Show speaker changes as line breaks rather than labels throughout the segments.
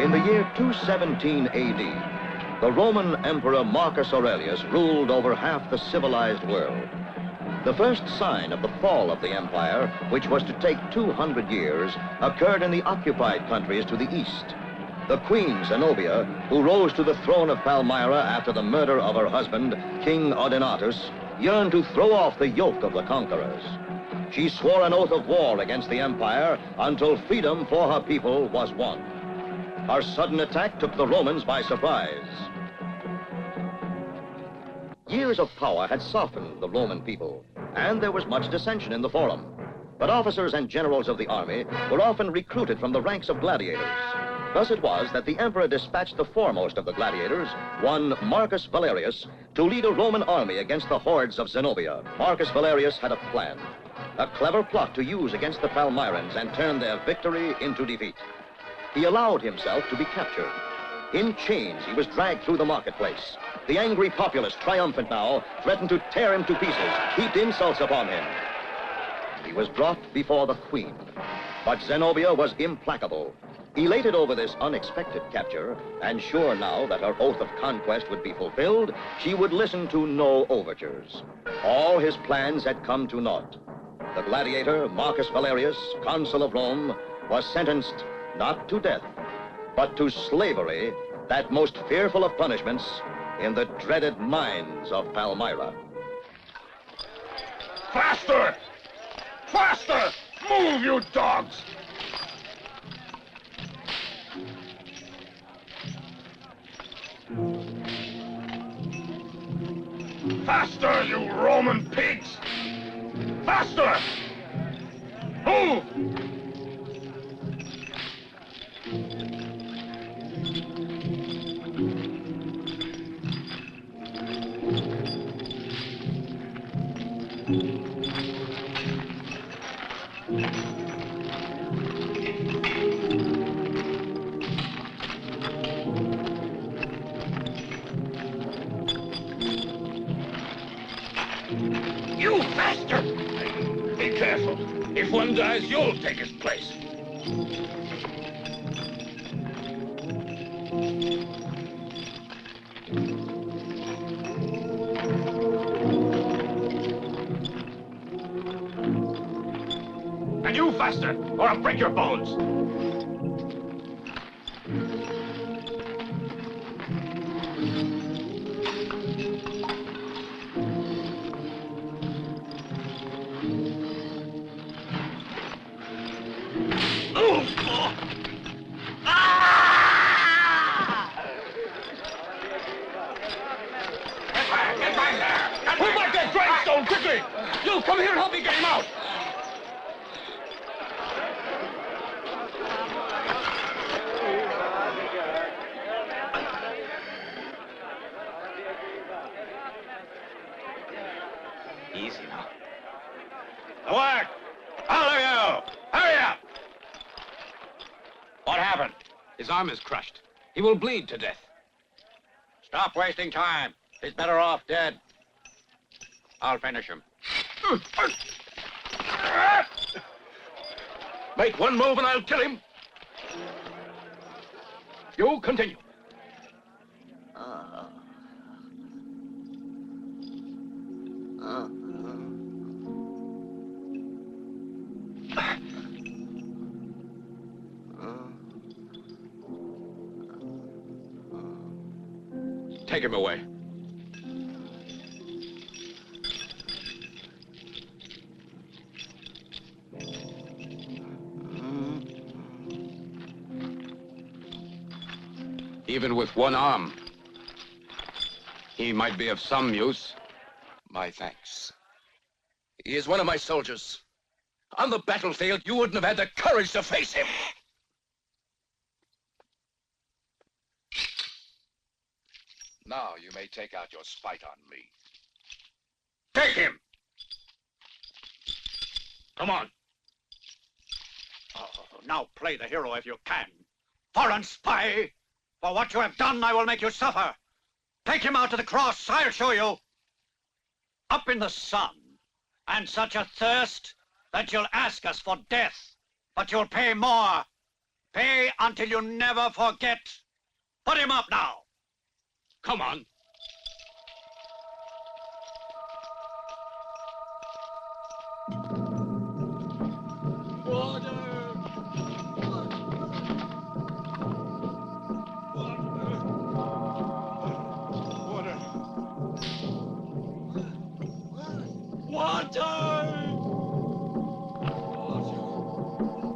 In the year 217 AD, the Roman Emperor Marcus Aurelius ruled over half the civilized world. The first sign of the fall of the empire, which was to take 200 years, occurred in the occupied countries to the east. The queen, Zenobia, who rose to the throne of Palmira after the murder of her husband, King Odenatus, yearned to throw off the yoke of the conquerors. She swore an oath of war against the empire until freedom for her people was won. Her sudden attack took the Romans by surprise. Years of power had softened the Roman people, and there was much dissension in the forum. But officers and generals of the army were often recruited from the ranks of gladiators. Thus it was that the emperor dispatched the foremost of the gladiators, one Marcus Valerius, to lead a Roman army against the hordes of Zenobia. Marcus Valerius had a plan, a clever plot to use against the Palmyrans and turn their victory into defeat. He allowed himself to be captured. In chains, he was dragged through the marketplace. The angry populace, triumphant now, threatened to tear him to pieces, heaped insults upon him. He was brought before the queen, but Zenobia was implacable. Elated over this unexpected capture, and sure now that her oath of conquest would be fulfilled, she would listen to no overtures. All his plans had come to naught. The gladiator, Marcus Valerius, consul of Rome, was sentenced not to death, but to slavery, that most fearful of punishments, in the dreaded mines of Palmyra.
Faster! Faster! Move, you dogs! Faster, you Roman pigs! Faster! Move! You bastard! Be careful. If one dies, you'll take his place. And you faster, or I'll break your bones. You come here and help me get him out! Easy now. The work! All of you! Hurry up! What happened?
His arm is crushed. He will bleed to death.
Stop wasting time. He's better off dead. I'll finish him.
Make one move and I'll kill him. You continue. Take him away. Even with one arm, he might be of some use.
My thanks. He is one of my soldiers. On the battlefield, you wouldn't have had the courage to face him. Now you may take out your spite on me.
Take him! Come on. Oh, now play the hero if you can. Foreign spy! For what you have done, I will make you suffer. Take him out to the cross, I'll show you. Up in the sun, and such a thirst that you'll ask us for death, but you'll pay more. Pay until you never forget. Put him up now.
Come on.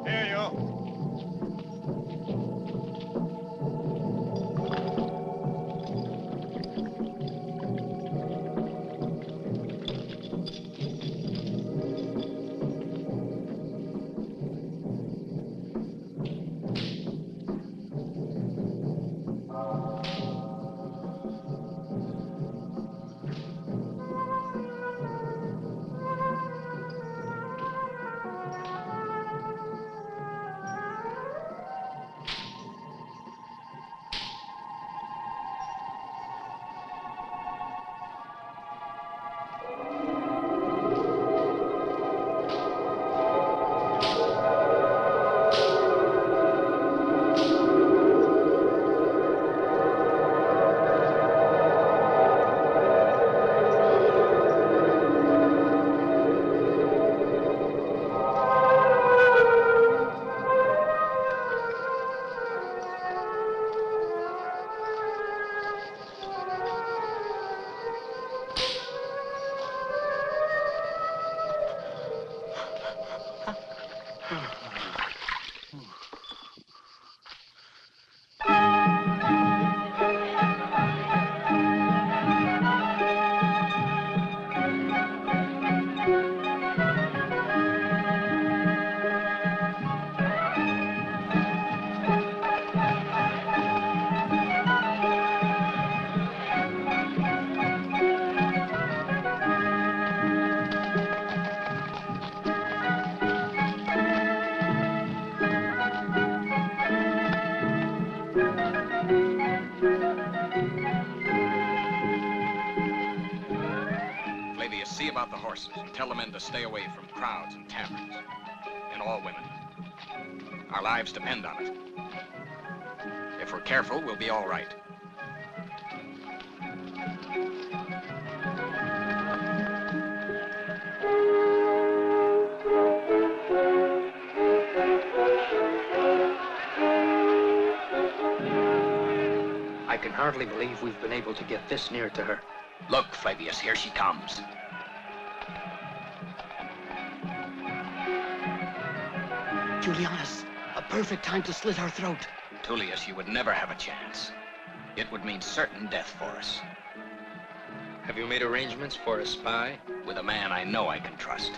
Here you.
See about the horses and tell the men to stay away from crowds and taverns. And all women. Our lives depend on it. If we're careful, we'll be all right.
I can hardly believe we've been able to get this near to her.
Look, Flavius, here she comes.
Julianus, a perfect time to slit our throat.
Tullius, you would never have a chance. It would mean certain death for us.
Have you made arrangements for a spy?
With a man I know I can trust.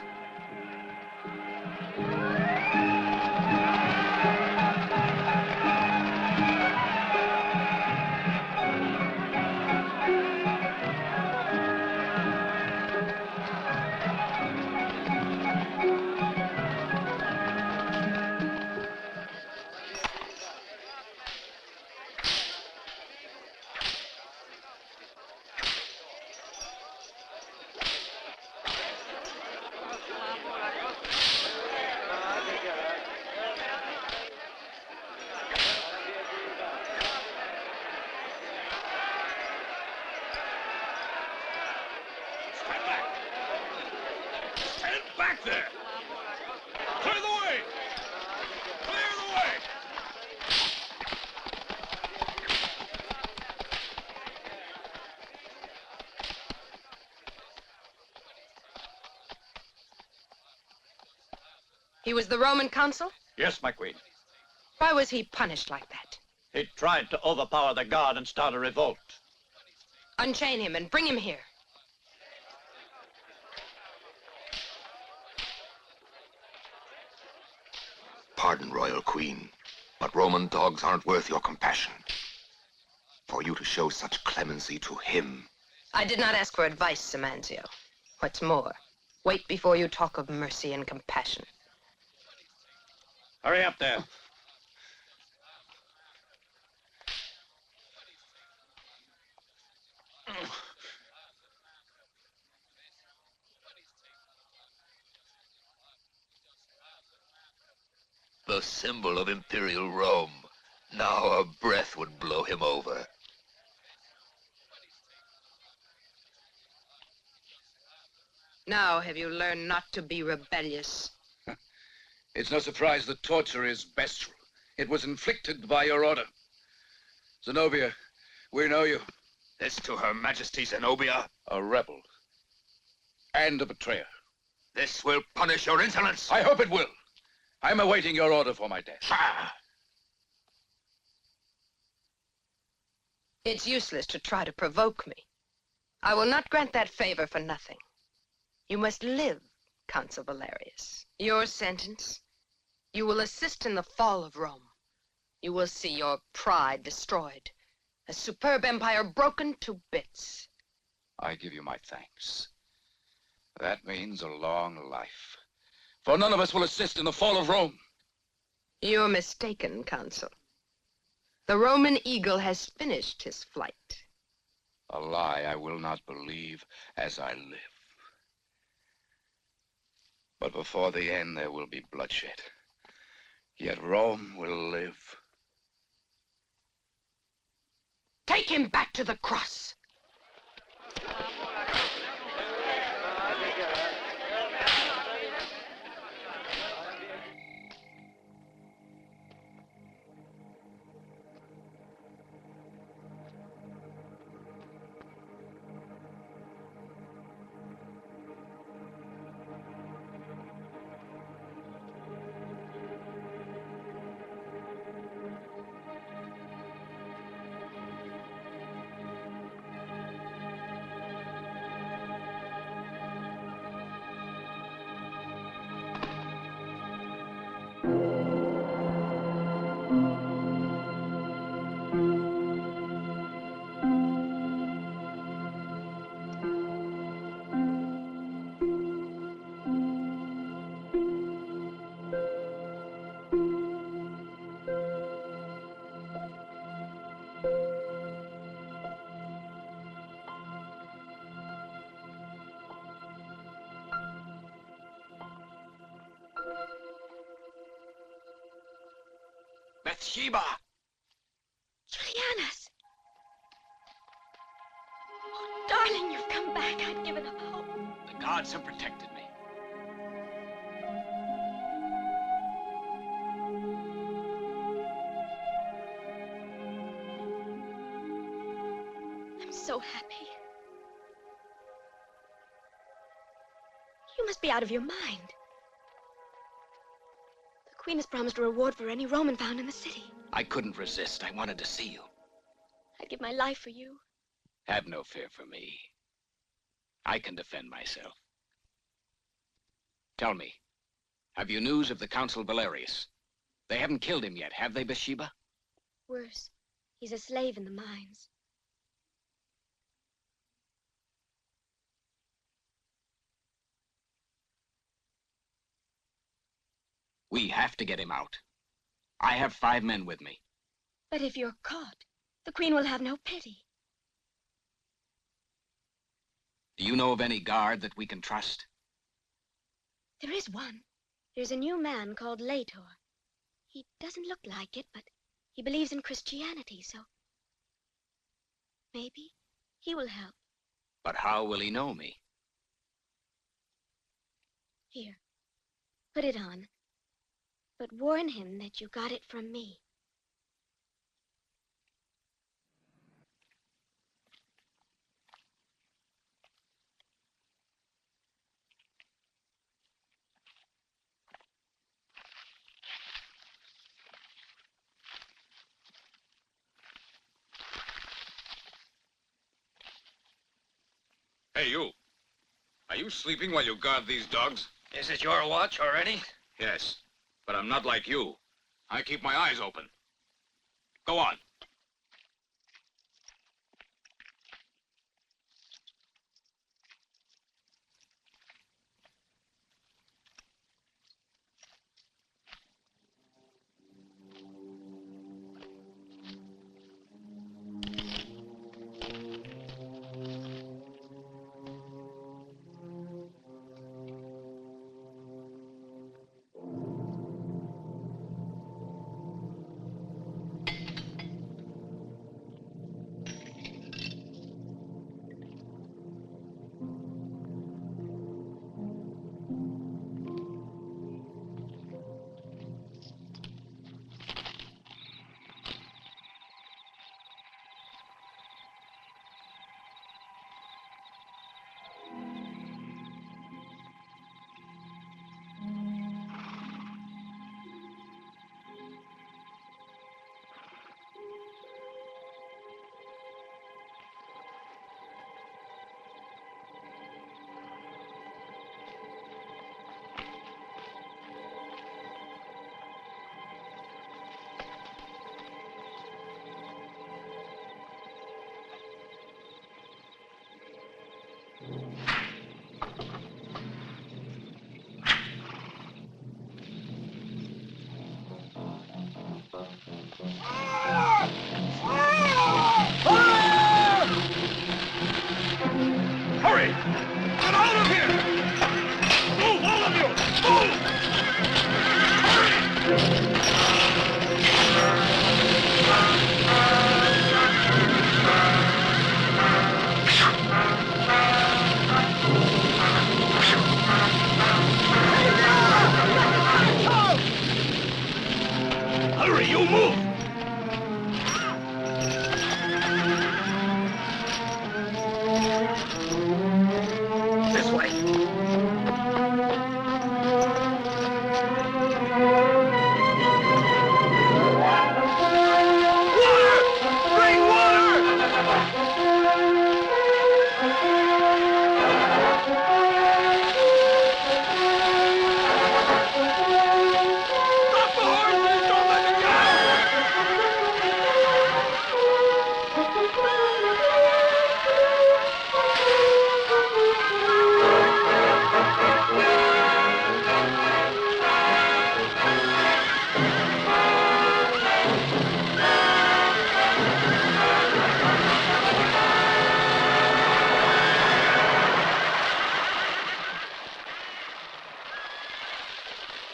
He was the Roman consul?
Yes, my queen.
Why was he punished like that?
He tried to overpower the guard and start a revolt.
Unchain him and bring him here.
Pardon, Royal Queen, but Roman dogs aren't worth your compassion. For you to show such clemency to him.
I did not ask for advice, Simanzio. What's more, wait before you talk of mercy and compassion.
Hurry up there.
the symbol of Imperial Rome. Now a breath would blow him over.
Now have you learned not to be rebellious?
It's no surprise the torture is bestial. It was inflicted by your order. Zenobia, we know you.
This to Her Majesty Zenobia?
A rebel. And a betrayer.
This will punish your insolence.
I hope it will. I'm awaiting your order for my death.
Ah!
It's useless to try to provoke me. I will not grant that favor for nothing. You must live, Consul Valerius. Your sentence, you will assist in the fall of Rome. You will see your pride destroyed, a superb empire broken to bits.
I give you my thanks. That means a long life. For none of us will assist in the fall of Rome.
You're mistaken, Consul. The Roman eagle has finished his flight.
A lie I will not believe as I live. But before the end, there will be bloodshed. Yet Rome will live.
Take him back to the cross.
Bathsheba!
Julianus! Oh, darling, you've come back. I'd given up hope.
The gods have protected me.
I'm so happy. You must be out of your mind. The Queen has promised a reward for any Roman found in the city.
I couldn't resist. I wanted to see you.
I'd give my life for you.
Have no fear for me. I can defend myself. Tell me, have you news of the Consul Valerius? They haven't killed him yet, have they, Bathsheba?
Worse, he's a slave in the mines.
We have to get him out. I have 5 men with me.
But if you're caught, the Queen will have no pity.
Do you know of any guard that we can trust?
There is one. There's a new man called Leto. He doesn't look like it, but he believes in Christianity, so maybe he will help.
But how will he know me?
Here, put it on. But warn him that you got it from me.
Hey, you. Are you sleeping while you guard these dogs?
Is it your watch already?
Yes, but I'm not like you. I keep my eyes open. Go on. Move! This way.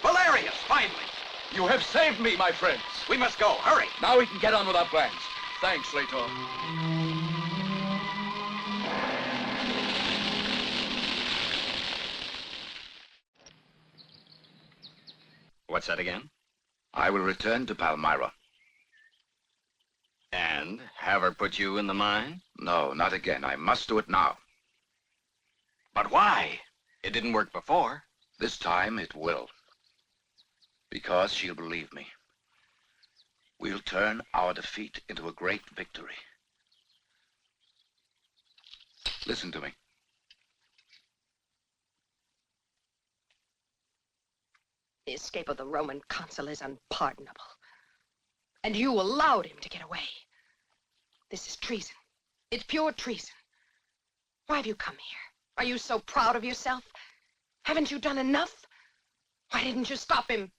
Valerius, finally!
You have saved me, my friends.
We must go. Hurry!
Now we can get on with our plans. Thanks, Leto.
What's that again?
I will return to Palmira.
And have her put you in the mine?
No, not again. I must do it now.
But why? It didn't work before.
This time it will. Because she'll believe me. We'll turn our defeat into a great victory. Listen to me.
The escape of the Roman consul is unpardonable. And you allowed him to get away. This is treason. It's pure treason. Why have you come here? Are you so proud of yourself? Haven't you done enough? Why didn't you stop him?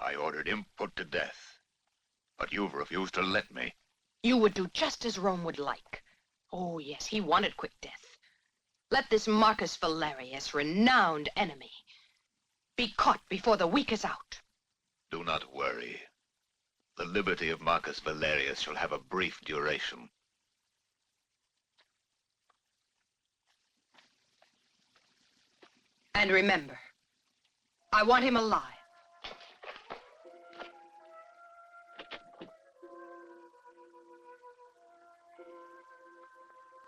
I ordered him put to death. But you've refused to let me.
You would do just as Rome would like. Oh, yes, he wanted quick death. Let this Marcus Valerius, renowned enemy, be caught before the week is out.
Do not worry. The liberty of Marcus Valerius shall have a brief duration.
And remember, I want him alive.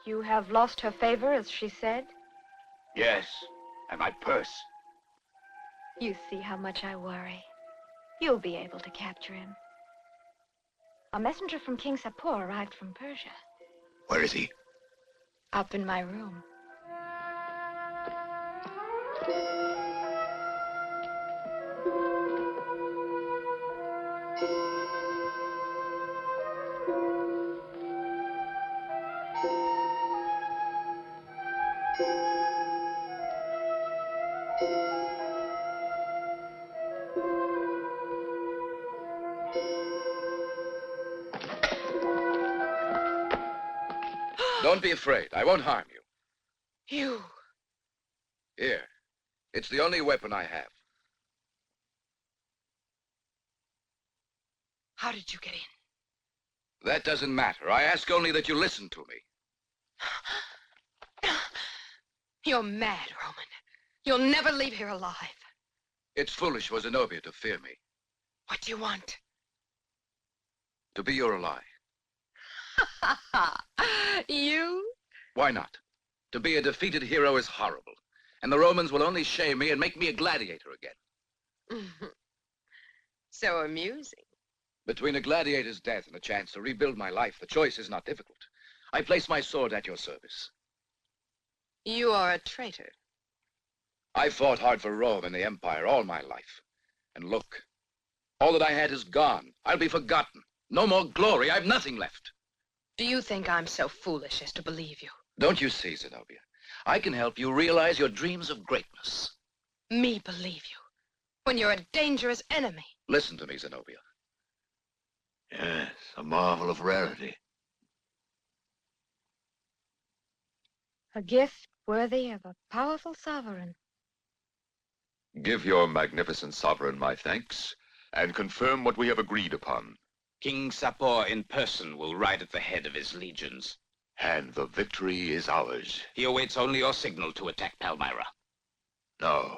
You have lost her favor, as she said?
Yes, and my purse.
You see how much I worry. You'll be able to capture him. A messenger from King Sapor arrived from Persia.
Where is he?
Up in my room.
Don't be afraid. I won't harm you.
You.
Here. It's the only weapon I have.
How did you get in?
That doesn't matter. I ask only that you listen to me.
You're mad, Roman. You'll never leave here alive.
It's foolish for Zenobia to fear me.
What do you want?
To be your ally.
You?
Why not? To be a defeated hero is horrible. And the Romans will only shame me and make me a gladiator again.
So amusing.
Between a gladiator's death and a chance to rebuild my life, the choice is not difficult. I place my sword at your service.
You are a traitor.
I fought hard for Rome and the Empire all my life. And look, all that I had is gone. I'll be forgotten. No more glory. I've nothing left.
Do you think I'm so foolish as to believe you?
Don't you see, Zenobia? I can help you realize your dreams of greatness.
Me believe you, when you're a dangerous enemy.
Listen to me, Zenobia.
Yes, a marvel of rarity.
A gift worthy of a powerful sovereign.
Give your magnificent sovereign my thanks, and confirm what we have agreed upon.
King Sapor in person will ride at the head of his legions.
And the victory is ours.
He awaits only your signal to attack Palmira.
No.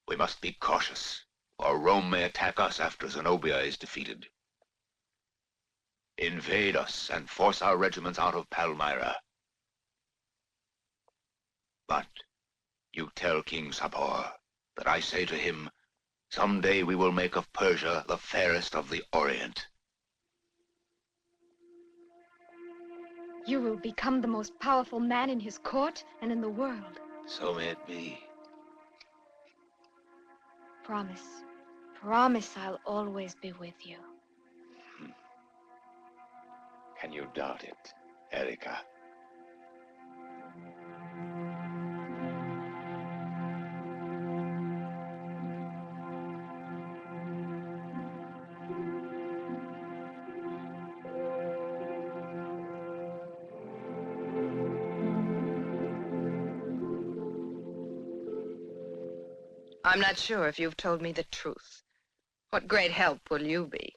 We must be cautious, or Rome may attack us after Zenobia is defeated. Invade us and force our regiments out of Palmira. But you tell King Sapor that I say to him, someday we will make of Persia the fairest of the Orient.
You will become the most powerful man in his court and in the world.
So may it be.
Promise. Promise I'll always be with you.
Can you doubt it, Erika?
I'm not sure if you've told me the truth. What great help will you be?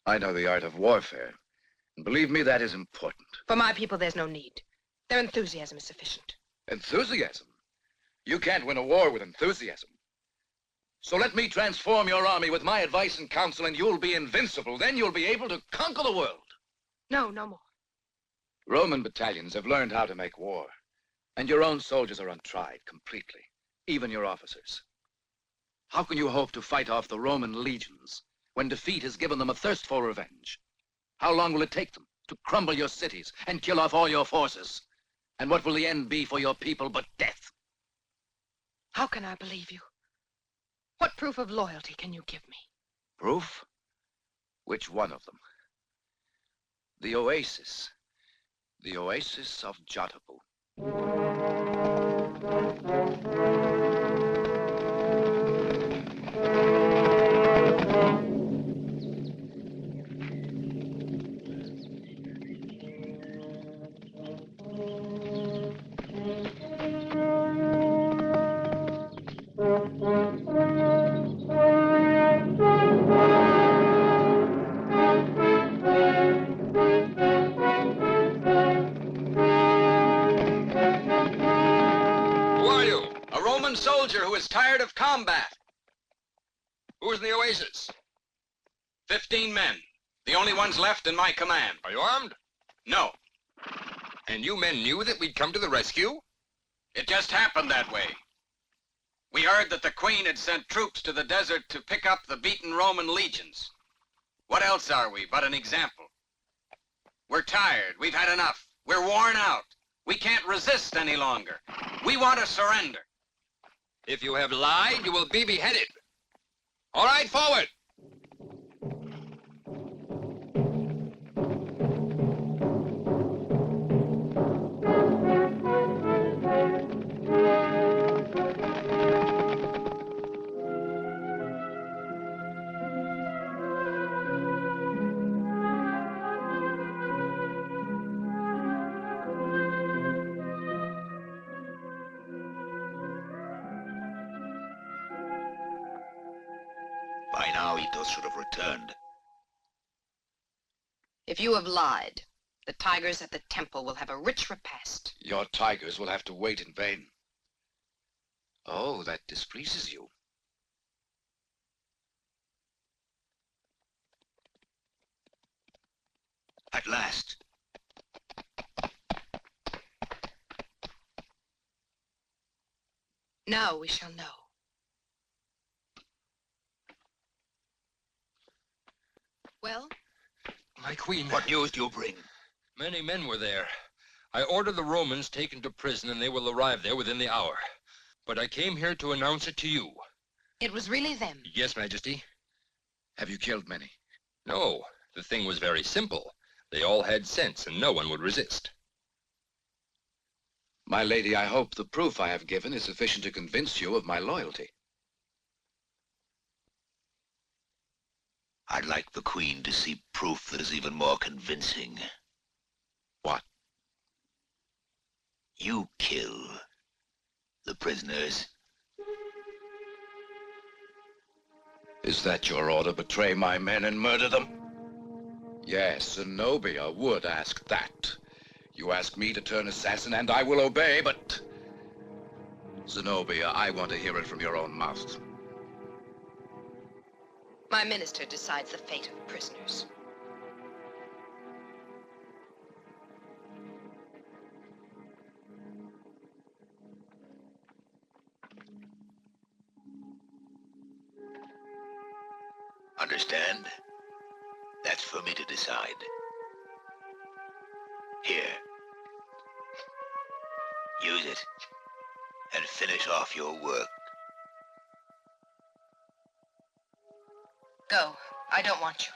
I know the art of warfare. And believe me, that is important.
For my people, there's no need. Their enthusiasm is sufficient.
Enthusiasm? You can't win a war with enthusiasm. So let me transform your army with my advice and counsel, and you'll be invincible. Then you'll be able to conquer the world.
No, no more.
Roman battalions have learned how to make war. And your own soldiers are untried completely. Even your officers. How can you hope to fight off the Roman legions when defeat has given them a thirst for revenge? How long will it take them to crumble your cities and kill off all your forces? And what will the end be for your people but death?
How can I believe you? What proof of loyalty can you give me?
Proof? Which one of them? The oasis. The oasis of Jotabu.
Soldier who is tired of combat. Who is in the oasis? 15 men. The only ones left in my command.
Are you armed?
No.
And you men knew that we'd come to the rescue?
It just happened that way. We heard that the Queen had sent troops to the desert to pick up the beaten Roman legions. What else are we but an example? We're tired. We've had enough. We're worn out. We can't resist any longer. We want to surrender.
If you have lied, you will be beheaded. All right, forward!
By now, Ethos should have returned.
If you have lied, the tigers at the temple will have a rich repast.
Your tigers will have to wait in vain. Oh, that displeases you.
At last.
Now we shall know. Well?
My queen.
What news do you bring?
Many men were there. I ordered the Romans taken to prison, and they will arrive there within the hour. But I came here to announce it to you.
It was really them?
Yes, Majesty.
Have you killed many?
No, the thing was very simple. They all had sense, and no one would resist.
My lady, I hope the proof I have given is sufficient to convince you of my loyalty.
I'd like the Queen to see proof that is even more convincing.
What?
You kill the prisoners.
Is that your order? Betray my men and murder them? Yes, Zenobia would ask that. You ask me to turn assassin, and I will obey, but... Zenobia, I want to hear it from your own mouth.
My minister decides the fate of prisoners.
understand? That's for me to decide. Here. Use it. And finish off your work.
Go. I don't want you.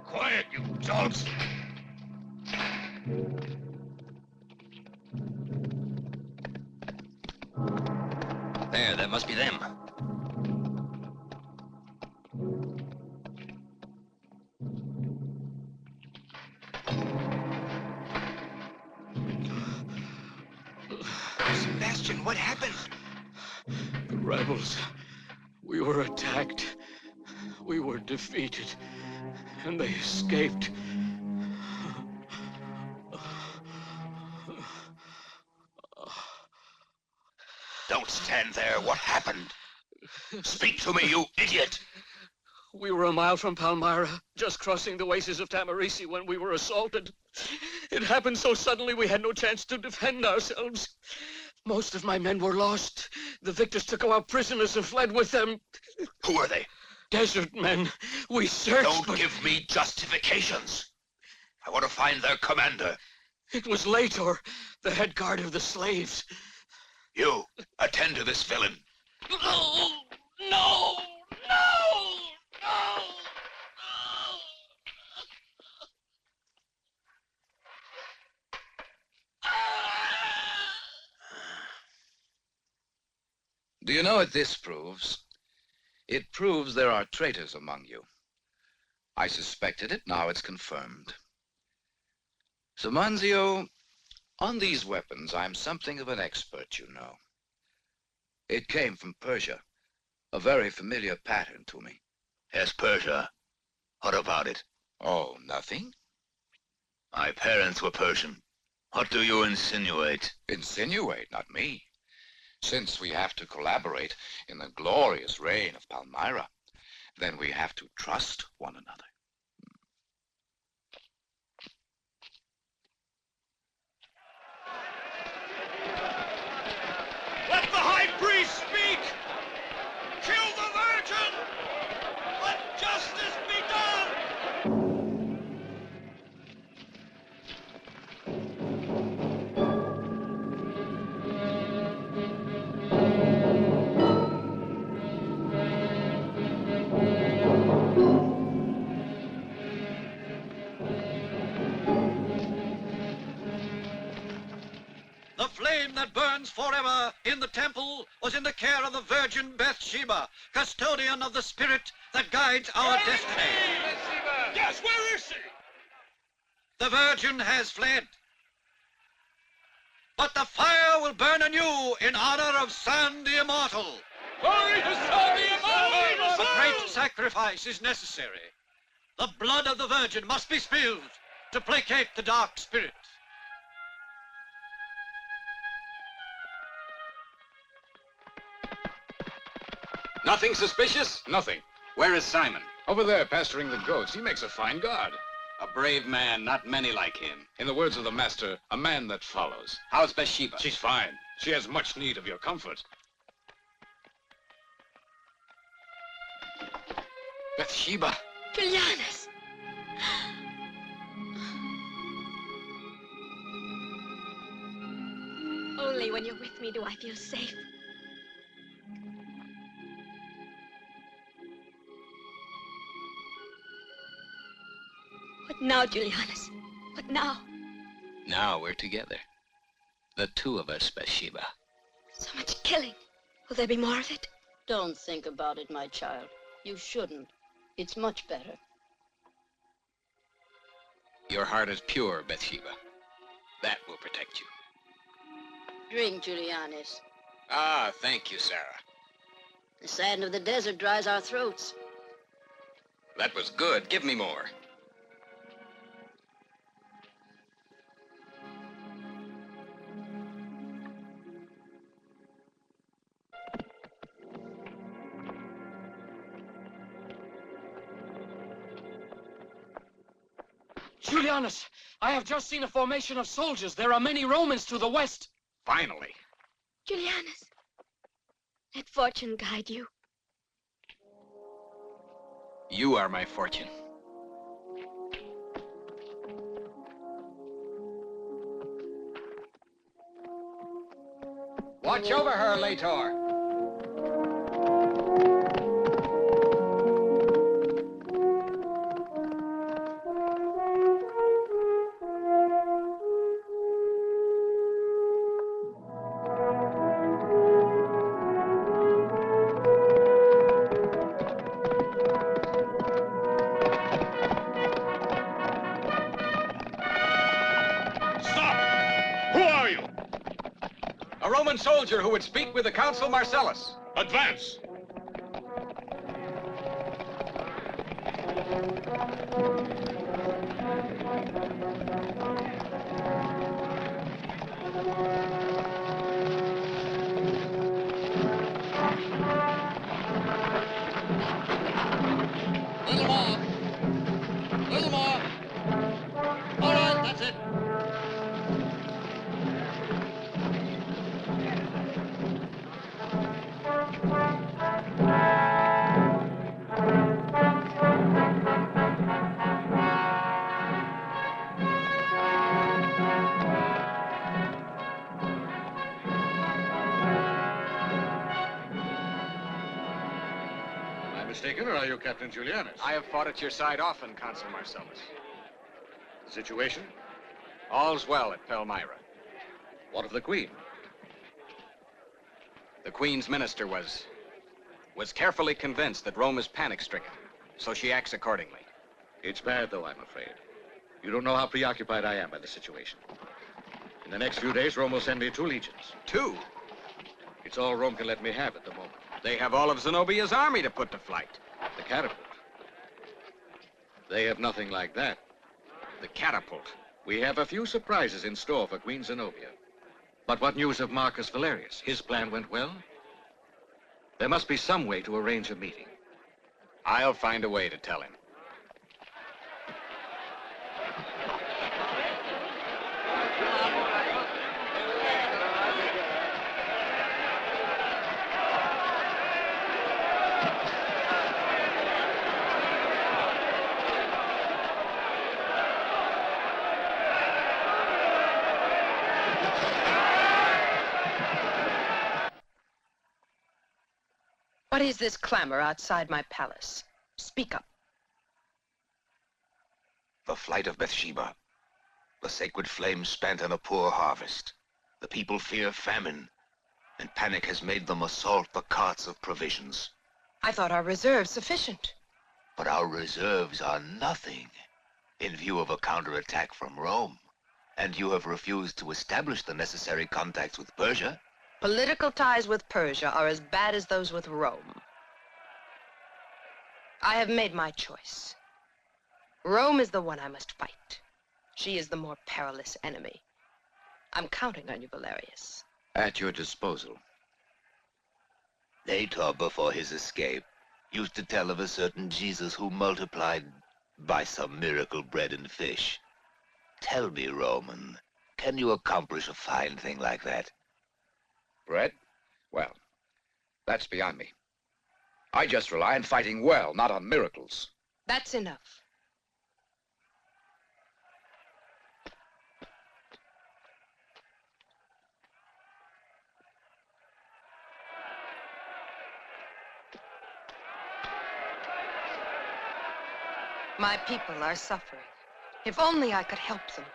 Quiet, you dogs! There, that must be them.
Sebastian, what happened?
The rebels. We were attacked. We were defeated. And they escaped.
Don't stand there. What happened? Speak to me, you idiot!
We were a mile from Palmira, just crossing the oasis of Tamarisi when we were assaulted. It happened so suddenly we had no chance to defend ourselves. Most of my men were lost. The victors took our prisoners and fled with them.
Who are they?
Desert men. We searched,
Don't give me justifications. I want to find their commander.
It was Letor, the head guard of the slaves.
You, attend to this villain.
No! No! No! No!
Do you know what this proves? It proves there are traitors among you. I suspected it, now it's confirmed. So, Manzio, on these weapons, I'm something of an expert, you know. It came from Persia, a very familiar pattern to me.
Yes, Persia. What about it?
Oh, nothing?
My parents were Persian. What do you insinuate?
Insinuate, not me. Since we have to collaborate in the glorious reign of Palmira, then we have to trust one another.
Let the high priest speak! Kill the virgin! Let justice be done! The flame that burns forever in the temple was in the care of the Virgin Bathsheba, custodian of the spirit that guides our destiny.
Yes, where is she?
The Virgin has fled. But the fire will burn anew in honor of San the Immortal.
Glory to San the Immortal!
A great sacrifice is necessary. The blood of the Virgin must be spilled to placate the dark spirit.
Nothing suspicious?
Nothing.
Where is Simon?
Over there, pasturing the goats. He makes a fine guard.
A brave man, not many like him.
In the words of the master, a man that follows.
How's Bathsheba?
She's fine. She has much need of your comfort. Bathsheba.
Julianus! Only when you're with me do I feel safe. What now, Julianus? What now?
Now we're together. The two of us, Bathsheba.
So much killing. Will there be more of it?
Don't think about it, my child. You shouldn't. It's much better.
Your heart is pure, Bathsheba. That will protect you.
Drink, Julianus.
Ah, thank you, Sarah.
The sand of the desert dries our throats.
That was good. Give me more.
Julianus, I have just seen a formation of soldiers. There are many Romans to the west.
Finally.
Julianus, let fortune guide you.
You are my fortune.
Watch over her, Letor.
A Roman soldier who would speak with the consul Marcellus.
Advance!
Little more. Little more. All right, that's it.
Mistaken, or are you Captain Julianus?
I have fought at your side often, Consul Marcellus.
The situation?
All's well at Palmira.
What of the Queen?
The Queen's minister was carefully convinced that Rome is panic-stricken, so she acts accordingly.
It's bad, though, I'm afraid. You don't know how preoccupied I am by the situation. In the next few days, Rome will send me 2 legions.
2?
It's all Rome can let me have at the moment.
They have all of Zenobia's army to put to flight.
The catapult. They have nothing like that.
The catapult.
We have a few surprises in store for Queen Zenobia. But what news of Marcus Valerius? His plan went well? There must be some way to arrange a meeting.
I'll find a way to tell him.
What is this clamor outside my palace? Speak up.
The flight of Bathsheba. The sacred flame spent in a poor harvest. The people fear famine, and panic has made them assault the carts of provisions.
I thought our reserves sufficient.
But our reserves are nothing in view of a counterattack from Rome. And you have refused to establish the necessary contacts with Persia.
Political ties with Persia are as bad as those with Rome. I have made my choice. Rome is the one I must fight. She is the more perilous enemy. I'm counting on you, Valerius.
At your disposal.
Letor, before his escape, used to tell of a certain Jesus who multiplied by some miracle bread and fish. Tell me, Roman, can you accomplish a fine thing like that?
Bread? Well, that's beyond me. I just rely on fighting well, not on miracles.
That's enough. My people are suffering. If only I could help them.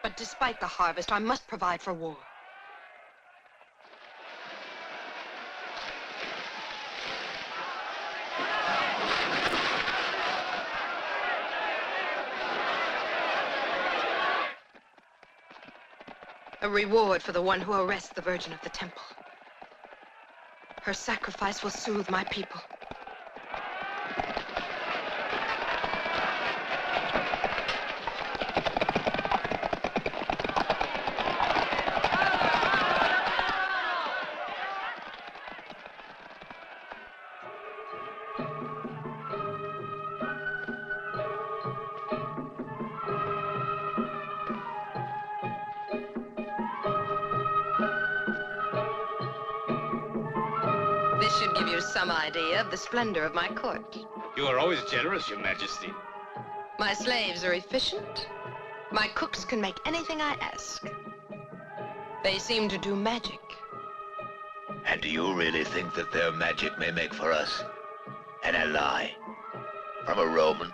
But despite the harvest, I must provide for war. A reward for the one who arrests the Virgin of the Temple. Her sacrifice will soothe my people. This should give you some idea of the splendor of my court.
You are always generous, Your Majesty.
My slaves are efficient. My cooks can make anything I ask. They seem to do magic.
And do you really think that their magic may make for us an ally from a Roman?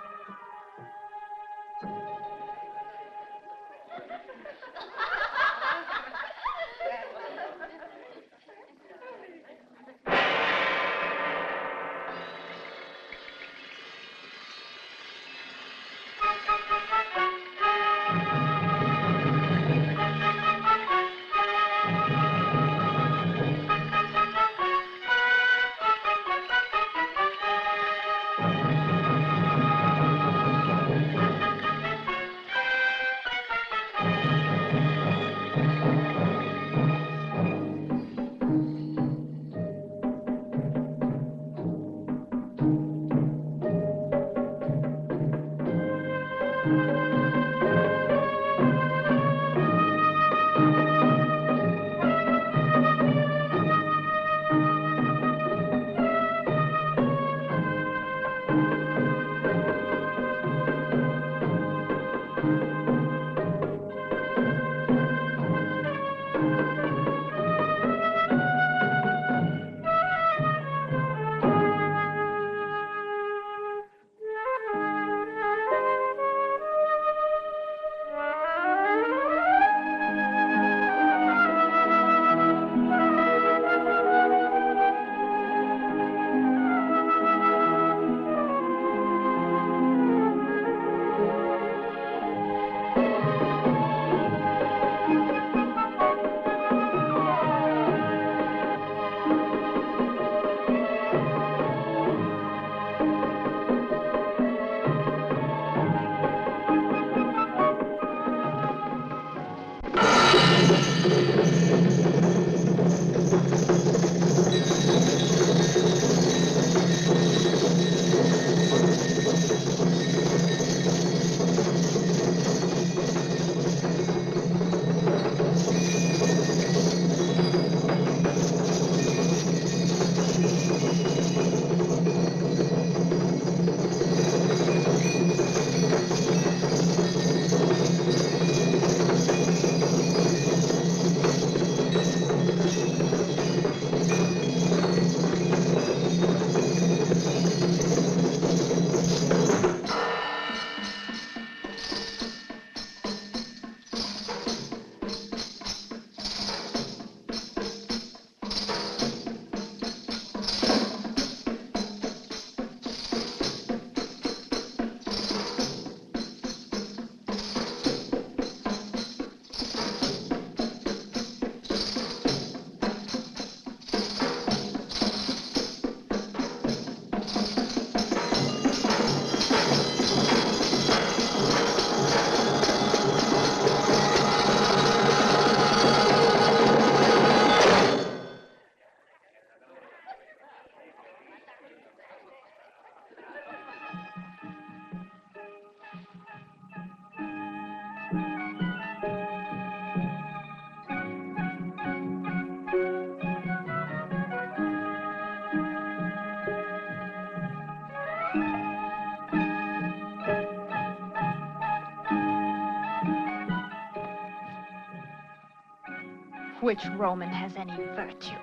Which Roman has any virtue?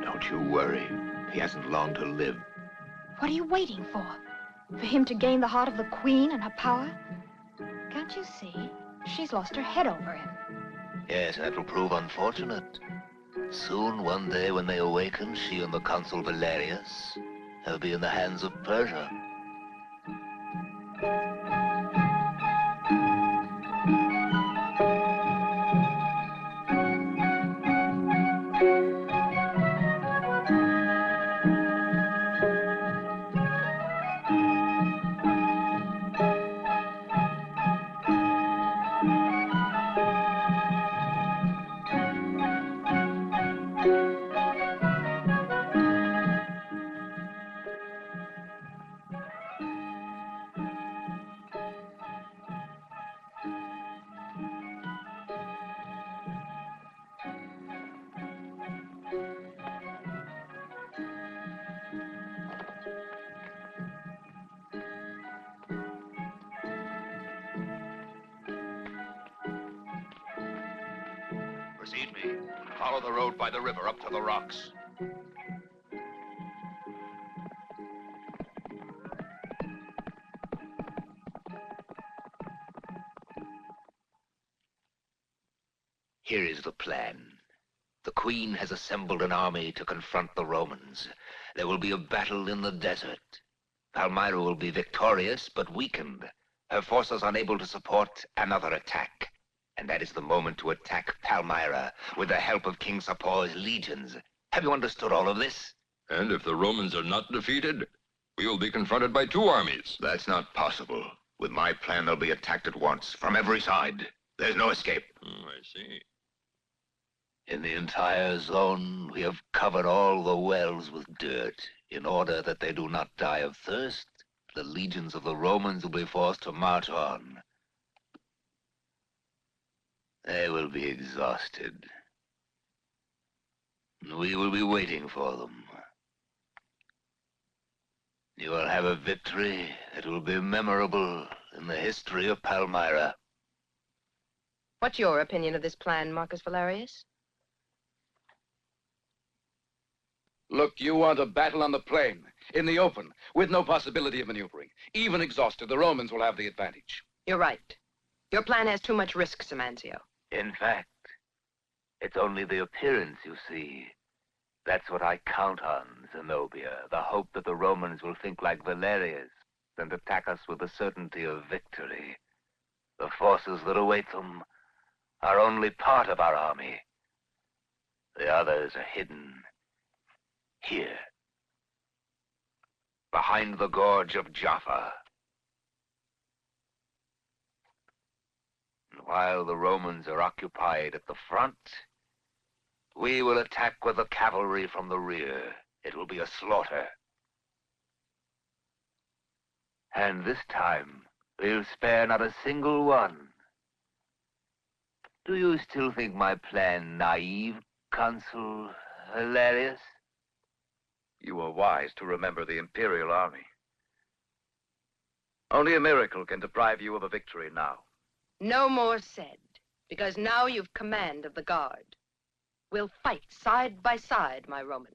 Don't you worry. He hasn't long to live.
What are you waiting for? For him to gain the heart of the queen and her power? Can't you see? She's lost her head over him.
Yes, that will prove unfortunate. Soon, one day, when they awaken, she and the consul Valerius, they'll be in the hands of Persia.
Precede me. Follow the road by the river up to the rocks.
Here is the plan. The Queen has assembled an army to confront the Romans. There will be a battle in the desert. Palmyra will be victorious, but weakened. Her forces unable to support another attack. And that is the moment to attack Palmyra with the help of King Sapor's legions. Have you understood all of this?
And if the Romans are not defeated, we will be confronted by two armies.
That's not possible. With my plan, they'll be attacked at once, from every side. There's no escape.
I see.
In the entire zone, we have covered all the wells with dirt. In order that they do not die of thirst, the legions of the Romans will be forced to march on. They will be exhausted. We will be waiting for them. You will have a victory that will be memorable in the history of Palmyra.
What's your opinion of this plan, Marcus Valerius?
Look, you want a battle on the plain, in the open, with no possibility of maneuvering. Even exhausted, the Romans will have the advantage.
You're right. Your plan has too much risk, Simancio.
In fact, it's only the appearance you see. That's what I count on, Zenobia. The hope that the Romans will think like Valerius and attack us with the certainty of victory. The forces that await them are only part of our army. The others are hidden here, behind the gorge of Jaffa. And while the Romans are occupied at the front, we will attack with the cavalry from the rear. It will be a slaughter. And this time, we'll spare not a single one. Do you still think my plan naive, Consul Valerius?
You are wise to remember the Imperial army. Only a miracle can deprive you of a victory now.
No more said, because now you've command of the guard. We'll fight side by side, my Roman.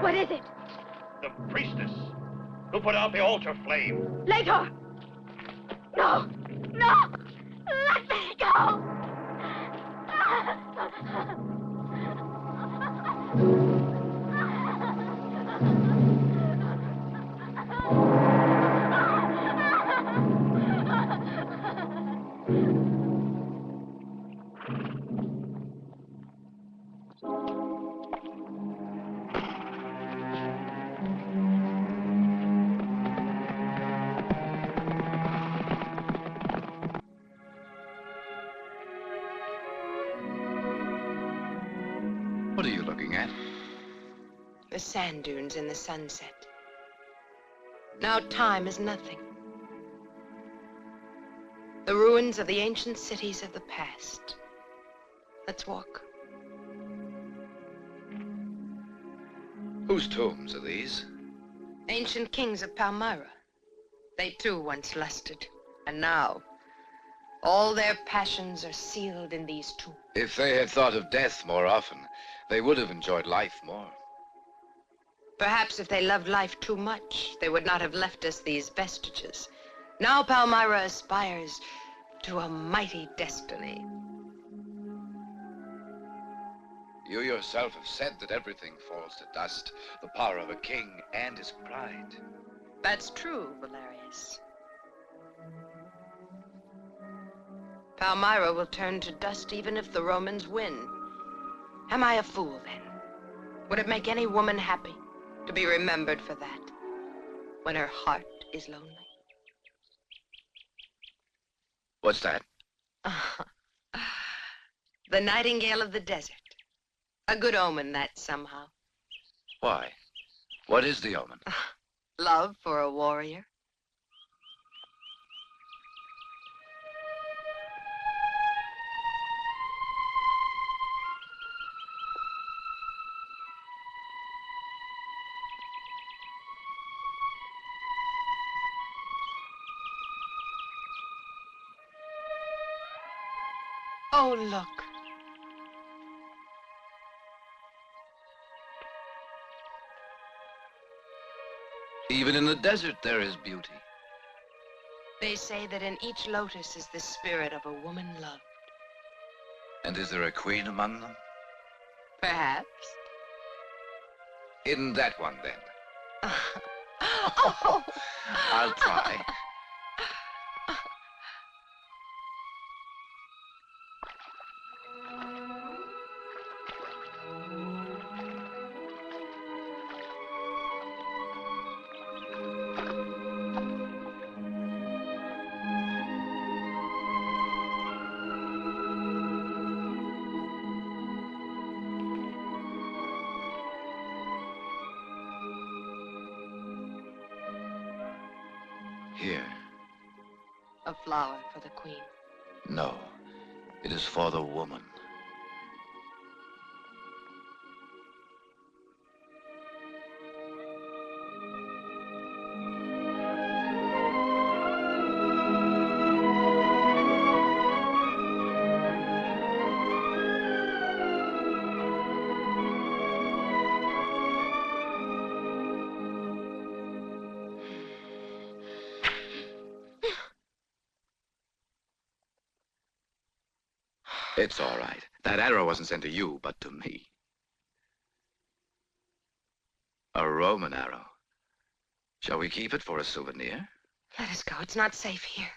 What is it?
The priestess who put out the altar flame.
Later! No! No! Let me go!
What are you looking at?
The sand dunes in the sunset. Now time is nothing. The ruins of the ancient cities of the past. Let's walk.
Whose tombs are these?
Ancient kings of Palmyra. They too once lusted, and now all their passions are sealed in these tombs.
If they had thought of death more often, they would have enjoyed life more.
Perhaps if they loved life too much, they would not have left us these vestiges. Now Palmyra aspires to a mighty destiny.
You yourself have said that everything falls to dust. The power of a king and his pride.
That's true, Valerius. Palmyra will turn to dust even if the Romans win. Am I a fool, then? Would it make any woman happy to be remembered for that when her heart is lonely?
What's that?
The nightingale of the desert. A good omen, that, somehow.
Why? What is the omen?
Love for a warrior. Oh, look.
Even in the desert there is beauty.
They say that in each lotus is the spirit of a woman loved.
And is there a queen among them?
Perhaps.
In that one, then.
Oh.
I'll try. Here.
A flower for the queen.
No, it is for the woman. It's all right. That arrow wasn't sent to you, but to me. A Roman arrow. Shall we keep it for a souvenir?
Let us go. It's not safe here.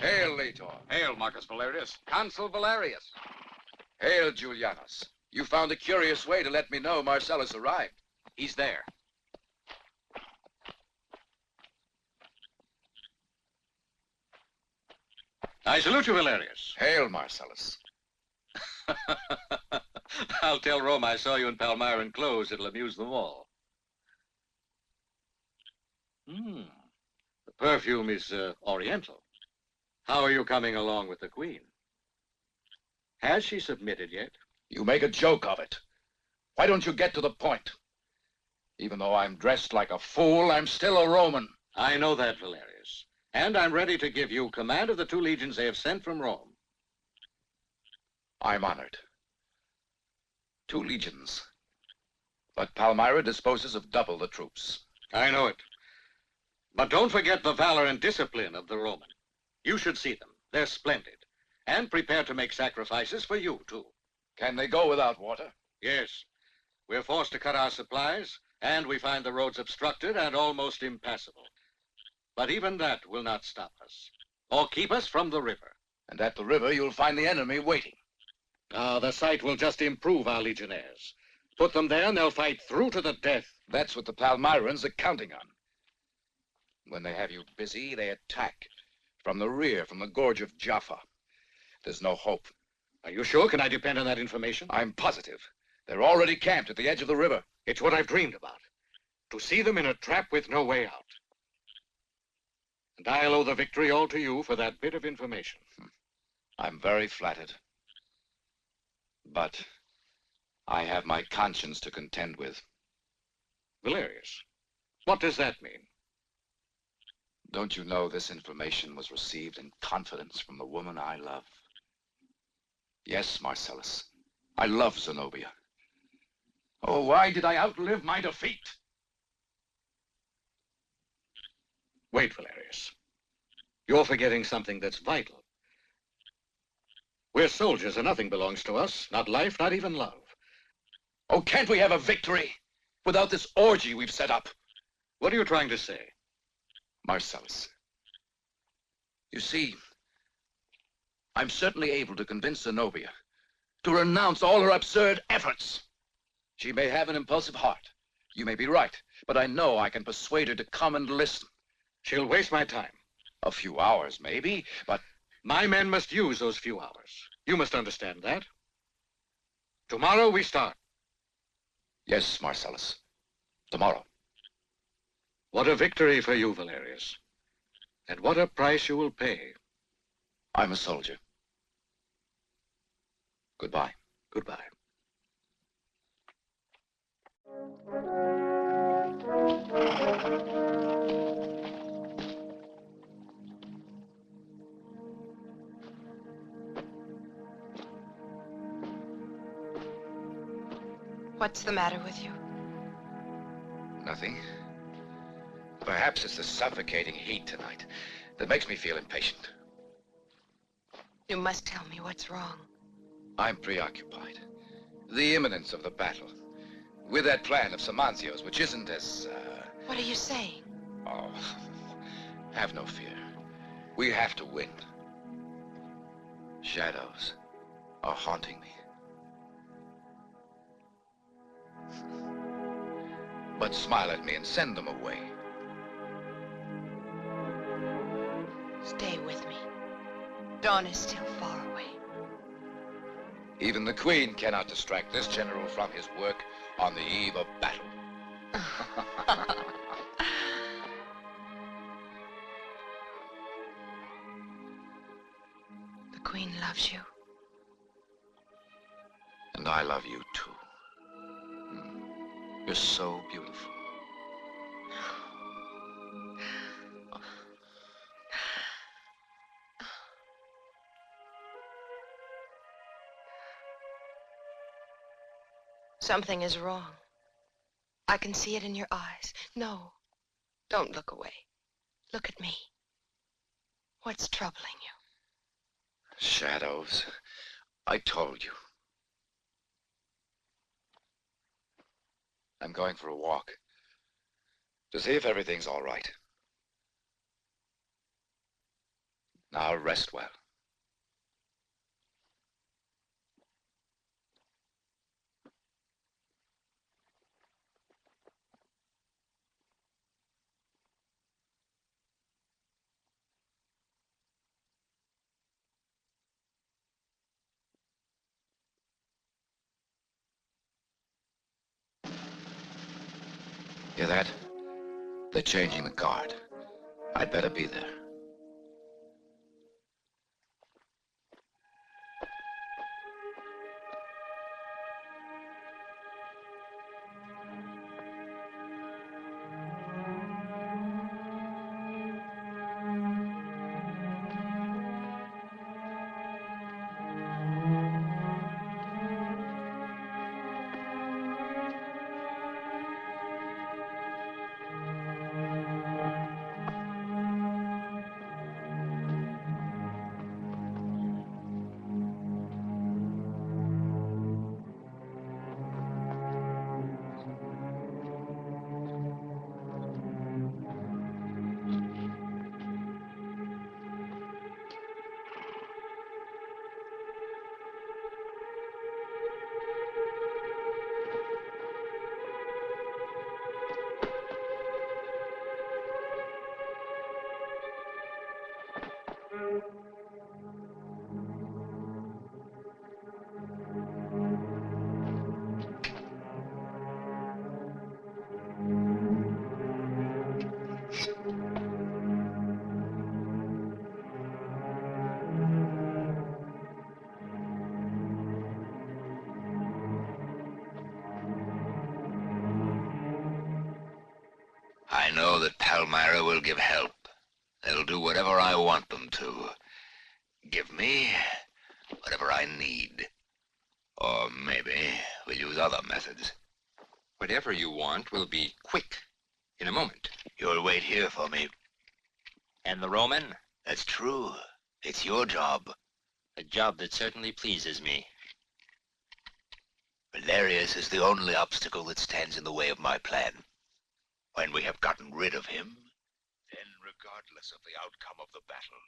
Hail, Letor.
Hail, Marcus Valerius.
Consul Valerius. Hail, Julianus. You found a curious way to let me know Marcellus arrived.
He's there.
I salute you, Valerius.
Hail, Marcellus.
I'll tell Rome I saw you in Palmira in clothes. It'll amuse them all. The perfume is oriental. How are you coming along with the queen? Has she submitted yet?
You make a joke of it. Why don't you get to the point? Even though I'm dressed like a fool, I'm still a Roman.
I know that, Valerius. And I'm ready to give you command of the 2 legions they have sent from Rome.
I'm honored. 2 legions. But Palmyra disposes of double the troops.
I know it. But don't forget the valor and discipline of the Roman. You should see them. They're splendid. And prepare to make sacrifices for you, too.
Can they go without water?
Yes. We're forced to cut our supplies, and we find the roads obstructed and almost impassable. But even that will not stop us, or keep us from the river.
And at the river, you'll find the enemy waiting.
The sight will just improve our legionnaires. Put them there, and they'll fight through to the death.
That's what the Palmyrans are counting on. When they have you busy, they attack. From the rear, from the gorge of Jaffa. There's no hope.
Are you sure? Can I depend on that information?
I'm positive. They're already camped at the edge of the river.
It's what I've dreamed about. To see them in a trap with no way out. And I'll owe the victory all to you for that bit of information.
I'm very flattered. But I have my conscience to contend with.
Valerius, what does that mean?
Don't you know this information was received in confidence from the woman I love? Yes, Marcellus. I love Zenobia. Oh, why did I outlive my defeat?
Wait, Valerius. You're forgetting something that's vital. We're soldiers and nothing belongs to us. Not life, not even love.
Oh, can't we have a victory without this orgy we've set up?
What are you trying to say?
Marcellus, you see, I'm certainly able to convince Zenobia to renounce all her absurd efforts. She may have an impulsive heart. You may be right, but I know I can persuade her to come and listen.
She'll waste my time.
A few hours, maybe, but...
My men must use those few hours. You must understand that. Tomorrow we start.
Yes, Marcellus. Tomorrow.
What a victory for you, Valerius. And what a price you will pay.
I'm a soldier. Goodbye.
Goodbye.
What's the matter with you?
Nothing. Perhaps it's the suffocating heat tonight that makes me feel impatient.
You must tell me what's wrong.
I'm preoccupied. The imminence of the battle. With that plan of Samanzio's, which isn't as,
What are you saying?
Oh, have no fear. We have to win. Shadows are haunting me. But smile at me and send them away.
Stay with me. Dawn is still far away.
Even the Queen cannot distract this general from his work on the eve of battle.
The Queen loves you.
And I love you too. You're so beautiful.
Something is wrong. I can see it in your eyes. No, don't look away. Look at me. What's troubling you?
Shadows. I told you. I'm going for a walk to see if everything's all right. Now rest well. Hear that? They're changing the guard. I'd better be there.
I know that Palmira will give help. They'll do whatever I want them to. Give me whatever I need. Or maybe we'll use other methods.
Whatever you want will be quick, in a moment.
You'll wait here for me.
And the Roman?
That's true. It's your job.
A job that certainly pleases me.
Valerius is the only obstacle that stands in the way of my plan. When we have gotten rid of him, then regardless of the outcome of the battle,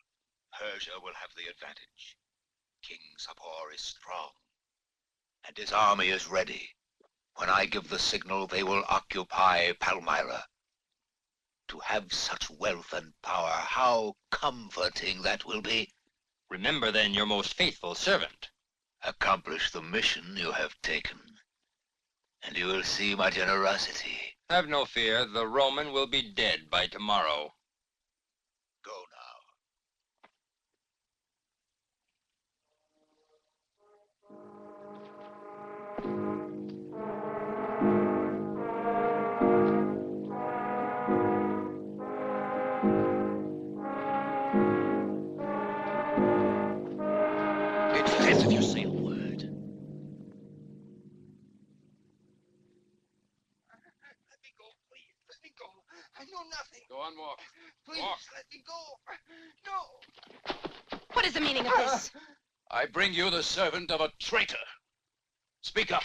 Persia will have the advantage. King Sapor is strong, and his army is ready. When I give the signal, they will occupy Palmira. To have such wealth and power, how comforting that will be.
Remember then your most faithful servant.
Accomplish the mission you have taken, and you will see my generosity.
Have no fear, the Roman will be dead by tomorrow.
Go
It's dead if you say a word.
Let me go, please. Let me go. I know nothing.
Go on, walk.
Please,
Walk.
let me go. No.
What is the meaning of this?
I bring you the servant of a traitor. Speak up.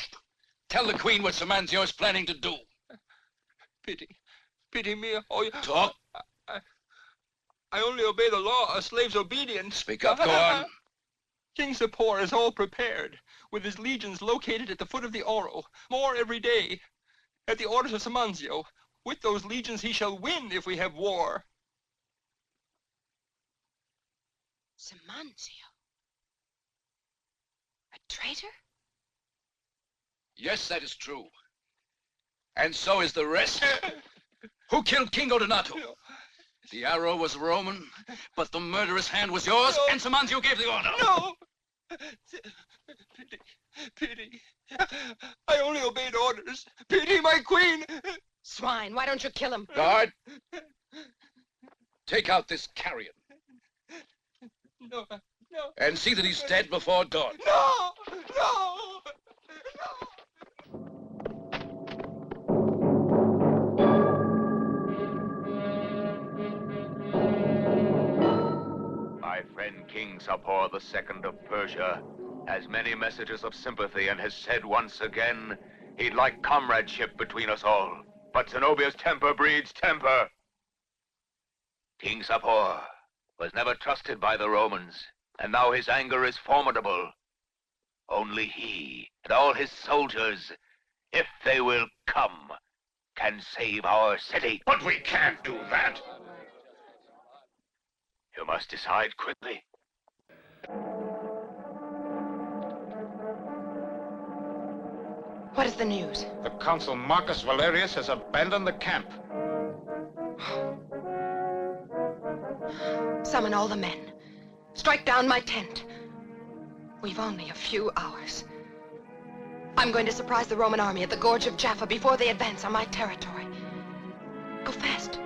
Tell the queen what Sir Manzio is planning to do.
Pity me. Oh,
Talk.
I only obey the law, a slave's obedience.
Speak up, go on.
King Sapor is all prepared, with his legions located at the foot of the Oro, more every day. At the orders of Sir Manzio, with those legions he shall win if we have war.
Sir Manzio? A traitor?
Yes, that is true. And so is the rest. Who killed King Odonato? The arrow was Roman, but the murderous hand was yours, and Sir Manzio gave the order.
No! Pity. I only obeyed orders. Pity my queen.
Swine, why don't you kill him?
Guard, take out this carrion.
No.
And see that he's dead before dawn.
No!
My friend King Sapor II of Persia has many messages of sympathy and has said once again he'd like comradeship between us all. But Zenobia's temper breeds temper.
King Sapor was never trusted by the Romans, and now his anger is formidable. Only he and all his soldiers, if they will come, can save our city.
But we can't do that. You must decide quickly.
What is the news?
The consul Marcus Valerius has abandoned the camp.
Summon all the men. Strike down my tent. We've only a few hours. I'm going to surprise the Roman army at the gorge of Jaffa before they advance on my territory. Go fast.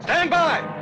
Stand by!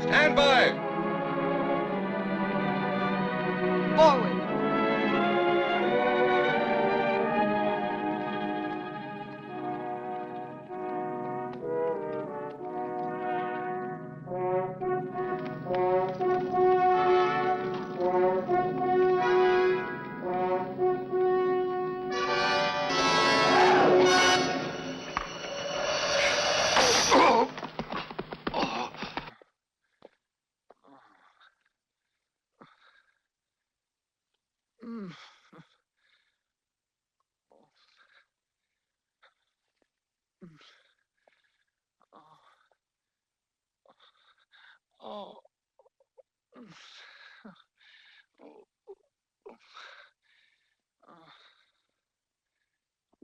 Stand by!
Forward.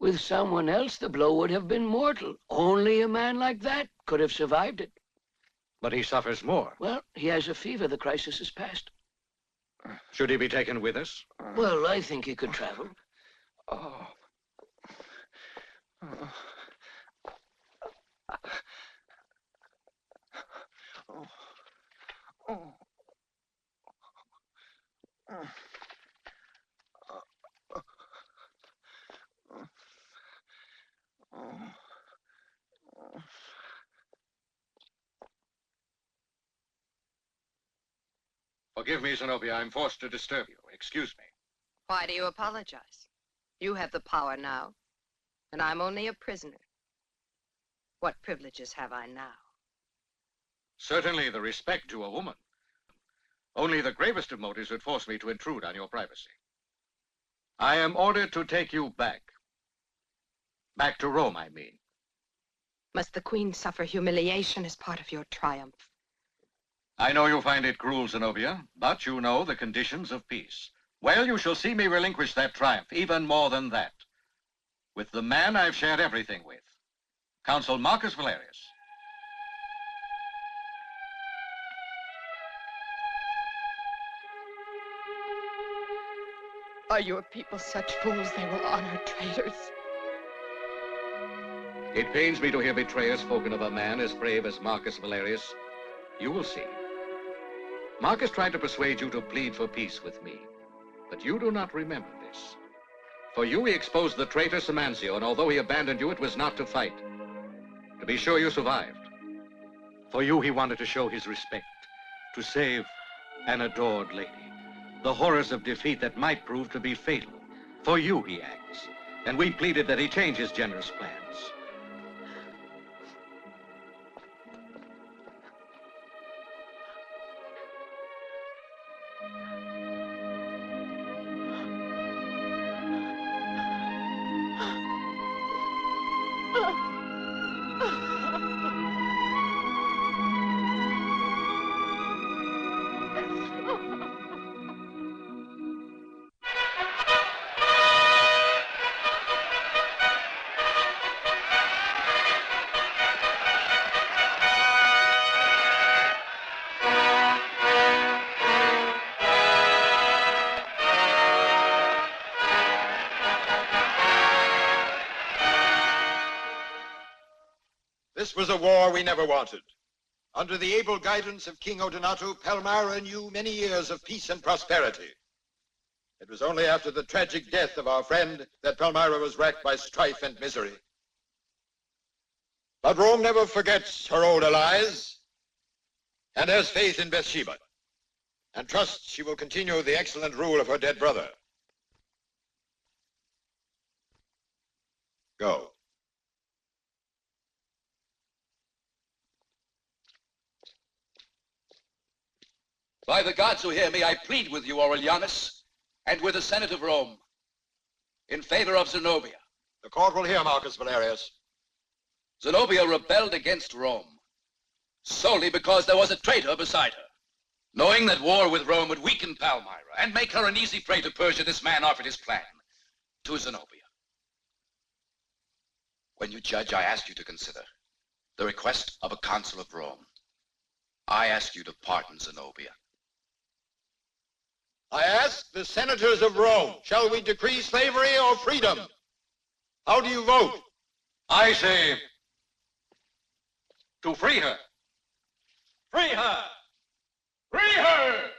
With someone else, the blow would have been mortal. Only a man like that could have survived it.
But he suffers more.
Well, he has a fever. The crisis is past.
Should he be taken with us?
Well, I think he could travel.
Oh. Forgive me, Zenobia. I'm forced to disturb you. Excuse me.
Why do you apologize? You have the power now, and I'm only a prisoner. What privileges have I now?
Certainly the respect to a woman. Only the gravest of motives would force me to intrude on your privacy. I am ordered to take you back. Back to Rome, I mean.
Must the Queen suffer humiliation as part of your triumph?
I know you find it cruel, Zenobia, but you know the conditions of peace. Well, you shall see me relinquish that triumph, even more than that, with the man I've shared everything with, Consul Marcus Valerius.
Are your people such fools they will honor traitors?
It pains me to hear betrayers spoken of a man as brave as Marcus Valerius. You will see. Marcus tried to persuade you to plead for peace with me, but you do not remember this. For you, he exposed the traitor Simancio, and although he abandoned you, it was not to fight. To be sure, you survived. For you, he wanted to show his respect, to save an adored lady. The horrors of defeat that might prove to be fatal. For you, he acts, and we pleaded that he change his generous plans.
This was a war we never wanted. Under the able guidance of King Odonato, Palmira knew many years of peace and prosperity. It was only after the tragic death of our friend that Palmira was racked by strife and misery. But Rome never forgets her old allies and has faith in Bathsheba and trusts she will continue the excellent rule of her dead brother. Go.
By the gods who hear me, I plead with you, Aurelianus, and with the Senate of Rome, in favor of Zenobia.
The court will hear, Marcus Valerius.
Zenobia rebelled against Rome solely because there was a traitor beside her. Knowing that war with Rome would weaken Palmira and make her an easy prey to Persia, this man offered his plan to Zenobia. When you judge, I ask you to consider the request of a consul of Rome. I ask you to pardon Zenobia.
I ask the senators of Rome, shall we decree slavery or freedom? How do you vote?
I say to free her.
Free her! Free her!